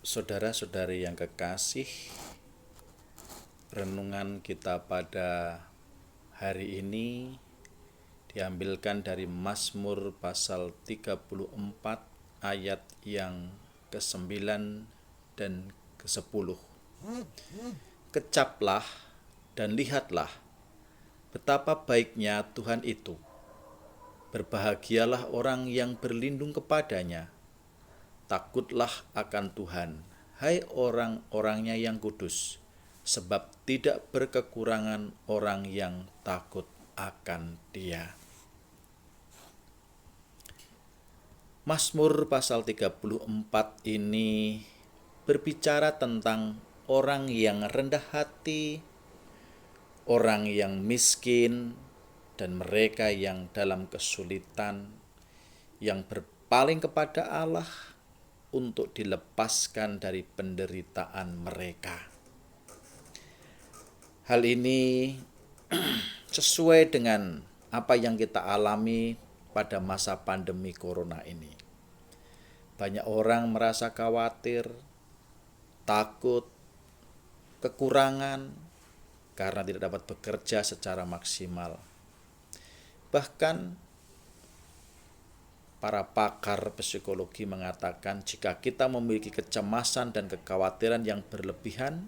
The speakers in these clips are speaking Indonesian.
Saudara-saudari yang kekasih, renungan kita pada hari ini diambilkan dari Mazmur pasal 34 ayat yang ke-9 dan ke-10. Kecaplah dan lihatlah betapa baiknya Tuhan itu. Berbahagialah orang yang berlindung kepadanya. Takutlah akan Tuhan, hai orang-orangnya yang kudus, sebab tidak berkekurangan orang yang takut akan Dia. Mazmur pasal 34 ini berbicara tentang orang yang rendah hati, orang yang miskin, dan mereka yang dalam kesulitan, yang berpaling kepada Allah untuk dilepaskan dari penderitaan mereka. Hal ini sesuai dengan apa yang kita alami pada masa pandemi corona ini. Banyak orang merasa khawatir, takut, kekurangan karena tidak dapat bekerja secara maksimal. Bahkan para pakar psikologi mengatakan jika kita memiliki kecemasan dan kekhawatiran yang berlebihan,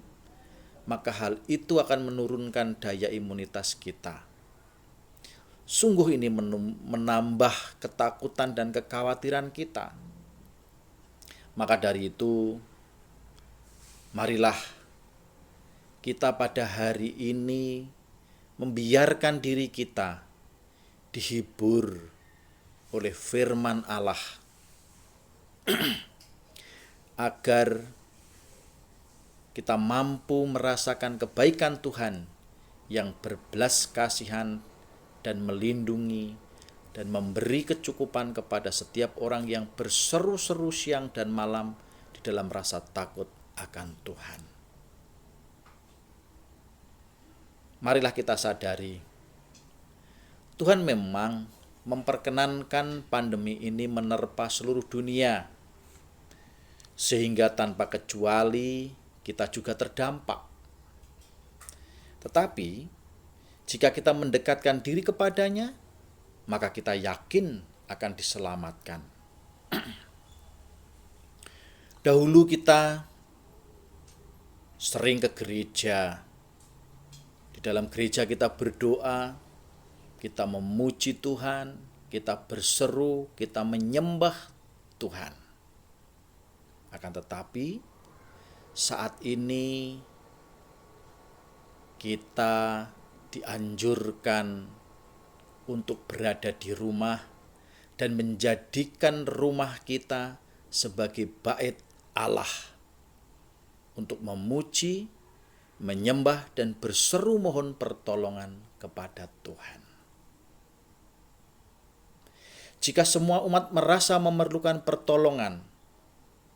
maka hal itu akan menurunkan daya imunitas kita. Sungguh ini menambah ketakutan dan kekhawatiran kita. Maka dari itu, marilah kita pada hari ini membiarkan diri kita dihibur oleh firman Allah agar kita mampu merasakan kebaikan Tuhan yang berbelas kasihan dan melindungi dan memberi kecukupan kepada setiap orang yang berseru-seru siang dan malam di dalam rasa takut akan Tuhan. Marilah kita sadari Tuhan memang memperkenankan pandemi ini menerpa seluruh dunia, sehingga tanpa kecuali kita juga terdampak. Tetapi, jika kita mendekatkan diri kepadanya, maka kita yakin akan diselamatkan. Dahulu kita sering ke gereja. Di dalam gereja kita berdoa, kita memuji Tuhan, kita berseru, kita menyembah Tuhan. Akan tetapi, saat ini kita dianjurkan untuk berada di rumah dan menjadikan rumah kita sebagai bait Allah untuk memuji, menyembah, dan berseru mohon pertolongan kepada Tuhan. Jika semua umat merasa memerlukan pertolongan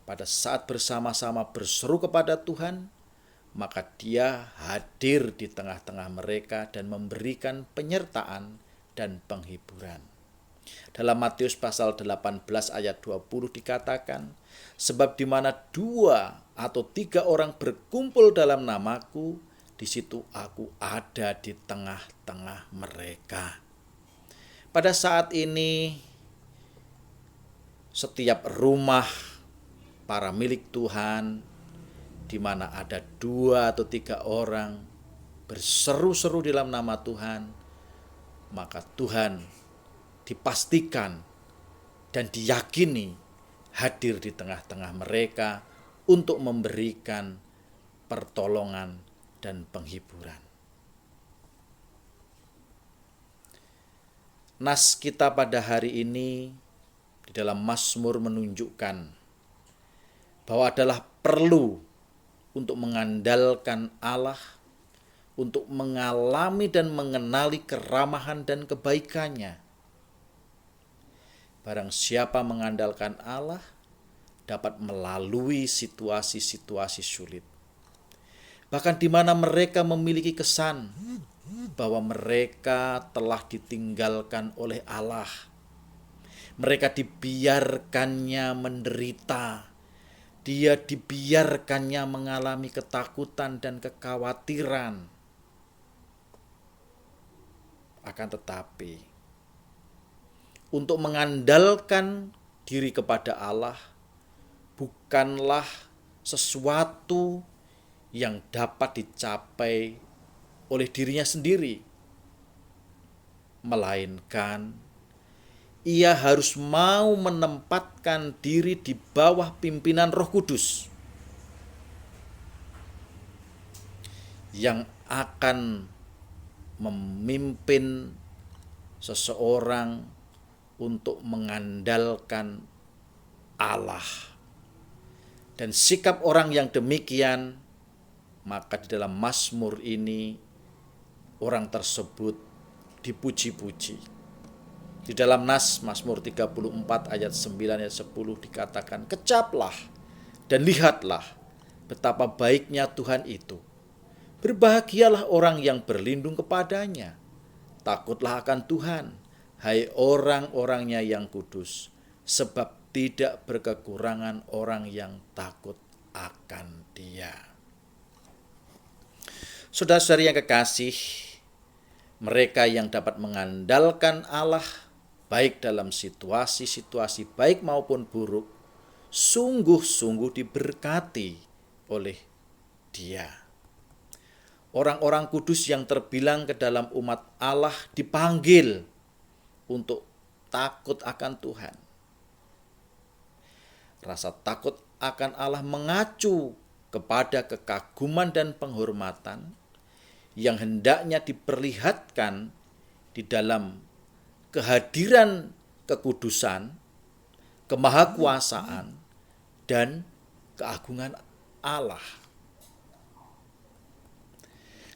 pada saat bersama-sama berseru kepada Tuhan, maka Dia hadir di tengah-tengah mereka dan memberikan penyertaan dan penghiburan. Dalam Matius pasal 18 ayat 20 dikatakan, sebab di mana 2 atau 3 orang berkumpul dalam namaku, di situ aku ada di tengah-tengah mereka. Pada saat ini, setiap rumah para milik Tuhan, di mana ada 2 atau 3 orang berseru-seru dalam nama Tuhan, maka Tuhan dipastikan dan diyakini hadir di tengah-tengah mereka untuk memberikan pertolongan dan penghiburan. Nas kita pada hari ini di dalam Mazmur menunjukkan bahwa adalah perlu untuk mengandalkan Allah, untuk mengalami dan mengenali keramahan dan kebaikannya. Barang siapa mengandalkan Allah dapat melalui situasi-situasi sulit. Bahkan di mana mereka memiliki kesan bahwa mereka telah ditinggalkan oleh Allah. Mereka dibiarkannya menderita Dia dibiarkannya mengalami ketakutan dan kekhawatiran. Akan tetapi, untuk mengandalkan diri kepada Allah bukanlah sesuatu yang dapat dicapai oleh dirinya sendiri, melainkan ia harus mau menempatkan diri di bawah pimpinan Roh Kudus yang akan memimpin seseorang untuk mengandalkan Allah. Dan sikap orang yang demikian, maka di dalam Mazmur ini orang tersebut dipuji-puji. Di dalam nas Mazmur 34 ayat 9 ayat 10 dikatakan, "Kecaplah dan lihatlah betapa baiknya Tuhan itu. Berbahagialah orang yang berlindung kepadanya. Takutlah akan Tuhan, hai orang-orangnya yang kudus, sebab tidak berkekurangan orang yang takut akan Dia." Saudara-saudari yang kekasih, mereka yang dapat mengandalkan Allah baik dalam situasi-situasi baik maupun buruk, sungguh-sungguh diberkati oleh Dia. Orang-orang kudus yang terbilang ke dalam umat Allah dipanggil untuk takut akan Tuhan. Rasa takut akan Allah mengacu kepada kekaguman dan penghormatan yang hendaknya diperlihatkan di dalam kehadiran kekudusan, kemahakuasaan, dan keagungan Allah.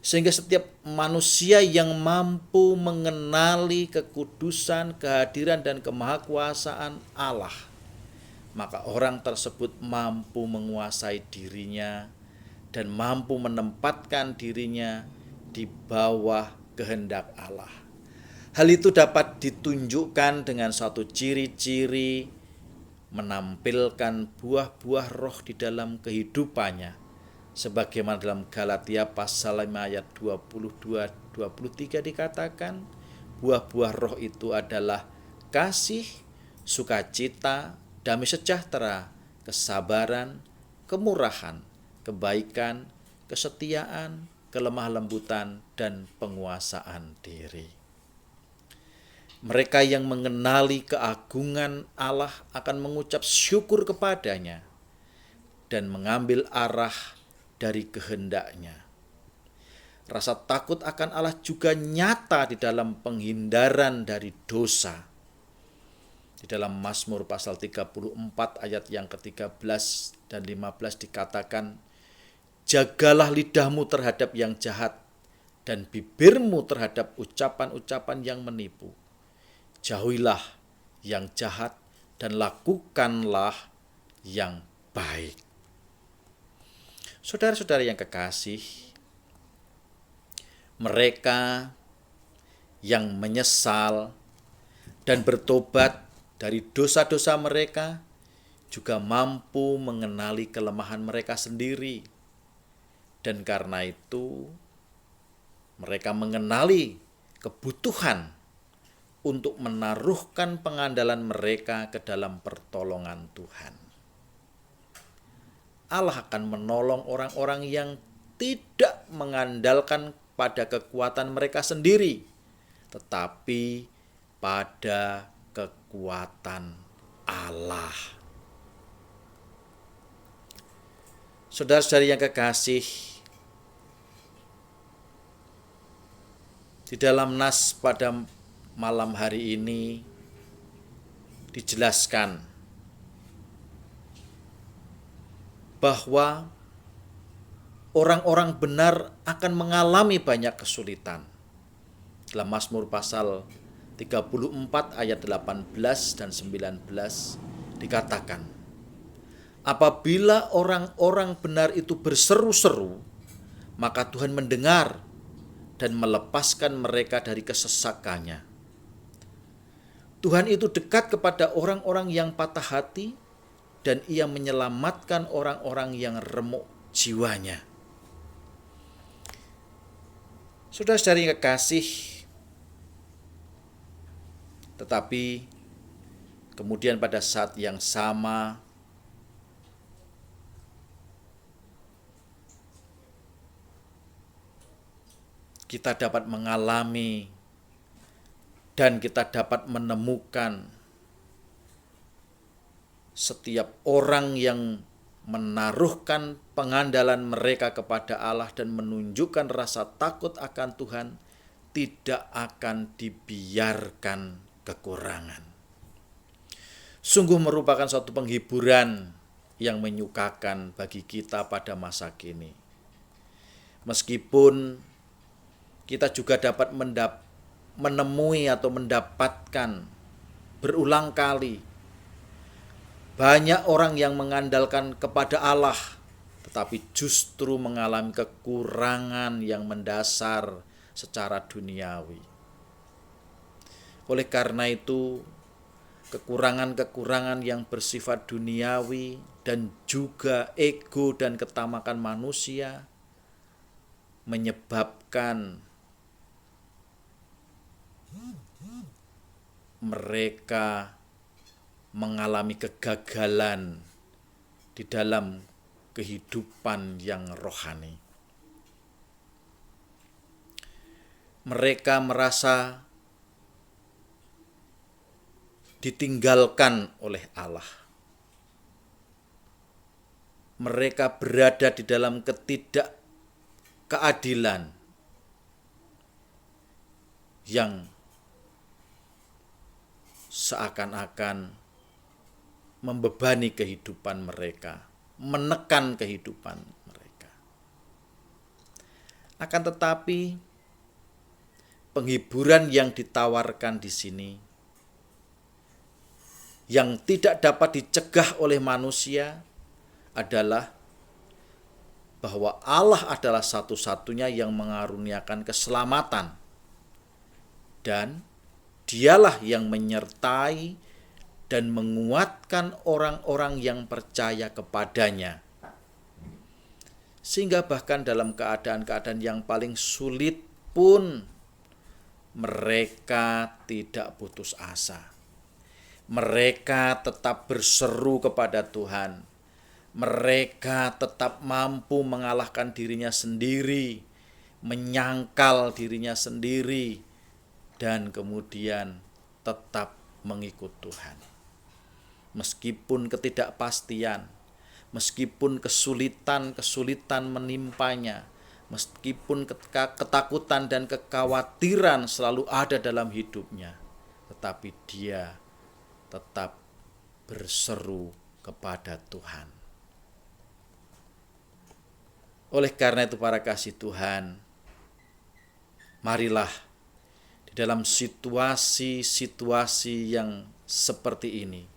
Sehingga setiap manusia yang mampu mengenali kekudusan, kehadiran, dan kemahakuasaan Allah, maka orang tersebut mampu menguasai dirinya dan mampu menempatkan dirinya di bawah kehendak Allah. Hal itu dapat ditunjukkan dengan suatu ciri-ciri menampilkan buah-buah roh di dalam kehidupannya. Sebagaimana dalam Galatia pasal 5 ayat 22-23 dikatakan, buah-buah roh itu adalah kasih, sukacita, damai sejahtera, kesabaran, kemurahan, kebaikan, kesetiaan, kelemah lembutan, dan penguasaan diri. Mereka yang mengenali keagungan Allah akan mengucap syukur kepadanya dan mengambil arah dari kehendaknya. Rasa takut akan Allah juga nyata di dalam penghindaran dari dosa. Di dalam Mazmur pasal 34 ayat yang ke-13 dan 15 dikatakan, "Jagalah lidahmu terhadap yang jahat dan bibirmu terhadap ucapan-ucapan yang menipu. Jauhilah yang jahat dan lakukanlah yang baik." Saudara-saudara yang kekasih, mereka yang menyesal dan bertobat dari dosa-dosa mereka juga mampu mengenali kelemahan mereka sendiri. Dan karena itu, mereka mengenali kebutuhan untuk menaruhkan pengandalan mereka ke dalam pertolongan Tuhan. Allah akan menolong orang-orang yang tidak mengandalkan pada kekuatan mereka sendiri, tetapi pada kekuatan Allah. Saudara-saudari yang kekasih, di dalam nas pada malam hari ini dijelaskan bahwa orang-orang benar akan mengalami banyak kesulitan. Dalam Mazmur pasal 34 ayat 18 dan 19 dikatakan, "Apabila orang-orang benar itu berseru-seru, maka Tuhan mendengar dan melepaskan mereka dari kesesakannya." Tuhan itu dekat kepada orang-orang yang patah hati dan Ia menyelamatkan orang-orang yang remuk jiwanya. Saudara-saudari kekasih, tetapi kemudian pada saat yang sama kita dapat mengalami dan kita dapat menemukan setiap orang yang menaruhkan pengandalan mereka kepada Allah dan menunjukkan rasa takut akan Tuhan tidak akan dibiarkan kekurangan. Sungguh merupakan suatu penghiburan yang menyukakan bagi kita pada masa kini. Meskipun kita juga dapat menemui atau mendapatkan berulang kali banyak orang yang mengandalkan kepada Allah, tetapi justru mengalami kekurangan yang mendasar secara duniawi. Oleh karena itu, kekurangan-kekurangan yang bersifat duniawi dan juga ego dan ketamakan manusia menyebabkan mereka mengalami kegagalan di dalam kehidupan yang rohani. Mereka merasa ditinggalkan oleh Allah. Mereka berada di dalam ketidakkeadilan yang seakan-akan membebani kehidupan mereka, menekan kehidupan mereka. Akan tetapi, penghiburan yang ditawarkan di sini, yang tidak dapat dicegah oleh manusia, adalah bahwa Allah adalah satu-satunya yang mengaruniakan keselamatan, dan Dialah yang menyertai dan menguatkan orang-orang yang percaya kepadanya. Sehingga bahkan dalam keadaan-keadaan yang paling sulit pun mereka tidak putus asa. Mereka tetap berseru kepada Tuhan. Mereka tetap mampu mengalahkan dirinya sendiri, menyangkal dirinya sendiri, dan kemudian tetap mengikut Tuhan. Meskipun ketidakpastian, meskipun kesulitan menimpanya, meskipun ketakutan dan kekhawatiran selalu ada dalam hidupnya, tetapi dia tetap berseru kepada Tuhan. Oleh karena itu para kasih Tuhan, marilah dalam situasi-situasi yang seperti ini,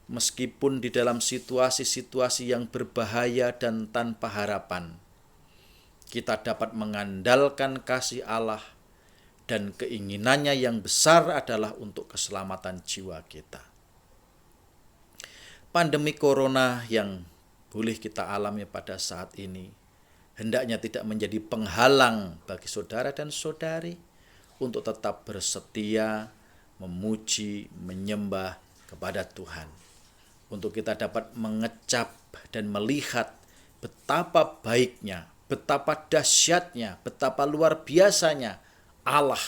meskipun di dalam situasi-situasi yang berbahaya dan tanpa harapan, kita dapat mengandalkan kasih Allah dan keinginannya yang besar adalah untuk keselamatan jiwa kita. Pandemi corona yang boleh kita alami pada saat ini hendaknya tidak menjadi penghalang bagi saudara dan saudari untuk tetap bersetia, memuji, menyembah kepada Tuhan. Untuk kita dapat mengecap dan melihat betapa baiknya, betapa dahsyatnya, betapa luar biasanya Allah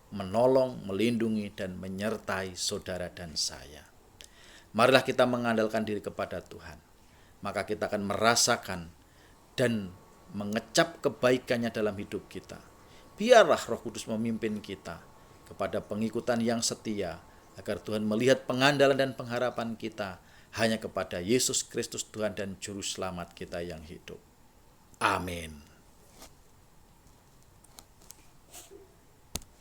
menolong, melindungi, dan menyertai saudara dan saya. Marilah kita mengandalkan diri kepada Tuhan. Maka kita akan merasakan dan mengecap kebaikannya dalam hidup kita. Biarlah Roh Kudus memimpin kita kepada pengikutan yang setia, agar Tuhan melihat pengandalan dan pengharapan kita hanya kepada Yesus Kristus Tuhan dan Juru Selamat kita yang hidup. Amin.